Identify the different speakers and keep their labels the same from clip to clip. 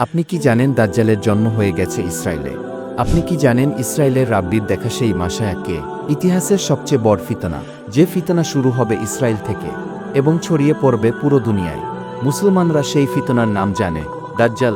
Speaker 1: আপনি কি জানেন দাজ্জালের জন্ম হয়ে গেছে ইসরায়েলে? আপনি কি জানেন ইসরায়েলের রাব্বির দেখা সেই মাশায়া কে? ইতিহাসের সবচেয়ে বড় ফিতনা, যে ফিতনা শুরু হবে ইসরায়েল থেকে এবং ছড়িয়ে পড়বে পুরো দুনিয়ায়। মুসলমানরা সেই ফিতনার নাম জানে, দাজ্জাল।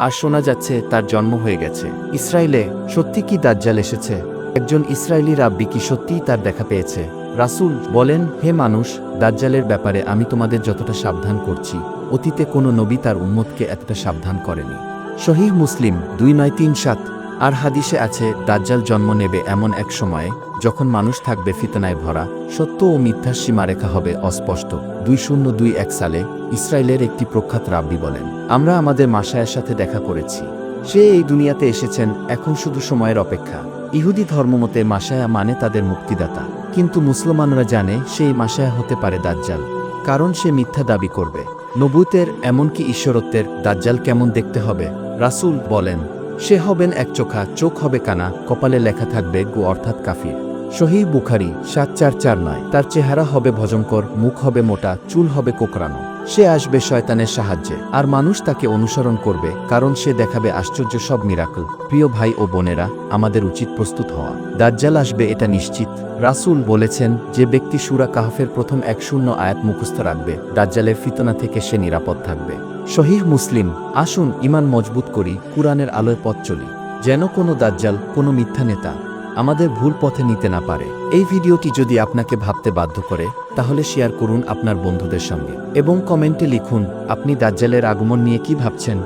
Speaker 1: আর শোনা যাচ্ছে তার জন্ম হয়ে গেছে ইসরায়েলে। সত্যি কি দাজ্জাল এসেছে? একজন ইসরায়েলি রাব্বি কি সত্যিই তার দেখা পেয়েছে? রাসূল বলেন, হে মানুষ, দাজ্জালের ব্যাপারে আমি তোমাদের যতটা সাবধান করছি, অতীতে কোনো নবী তার উম্মতকে এতটা সাবধান করেনি। সহিহ মুসলিম 2937। আর হাদিসে আছে, দাজ্জাল জন্ম নেবে এমন এক সময়ে যখন মানুষ থাকবে ফিতনায় ভরা, সত্য ও মিথ্যার সীমারেখা হবে অস্পষ্ট। 2021 সালে ইসরায়েলের একটি প্রখ্যাত রাব্বি বলেন, আমরা আমাদের মাশায়ার সাথে দেখা করেছি। সে এই দুনিয়াতে এসেছেন, এখন শুধু সময়ের অপেক্ষা। ইহুদি ধর্মমতে মাশায়া মানে তাদের মুক্তিদাতা, কিন্তু মুসলমানরা জানে সেই মাশায়া হতে পারে দাজ্জাল, কারণ সে মিথ্যা দাবি করবে নবুতের, এমনকি ঈশ্বরত্বের। দাজ্জাল কেমন দেখতে হবে? রাসূল বলেন, সে হবেন একচোখা, চোখ হবে কানা, কপালে লেখা থাকবে গো অর্থাৎ কাফির। সহিহ বুখারী 7449। তার চেহারা হবে ভয়ঙ্কর, মুখ হবে মোটা, চুল হবে কোকড়ানো। সে আসবে শয়তানের সাহায্যে, আর মানুষ তাকে অনুসরণ করবে, কারণ সে দেখাবে আশ্চর্য সব মিরাকল। প্রিয় ভাই ও বোনেরা, আমাদের উচিত প্রস্তুত হওয়া। দাজ্জাল আসবে এটা নিশ্চিত। রাসূল বলেছেন, যে ব্যক্তি সূরা কাহফের প্রথম 10 আয়াত মুখস্থ রাখবে, দাজ্জালের ফিতনা থেকে সে নিরাপদ থাকবে। সহিহ মুসলিম। আসুন ঈমান মজবুত করি, কুরআনের আলোয় পথ চলি, যেন কোনো দাজ্জাল, কোনো মিথ্যা নেতা আমাদের ভুল পথে নিতে না পারে। এই ভিডিওটি যদি আপনাকে ভাবতে বাধ্য করে, তাহলে শেয়ার করুন আপনার বন্ধুদের সঙ্গে এবং কমেন্টে লিখুন আপনি দাজ্জালের আগমন নিয়ে কি ভাবছেন।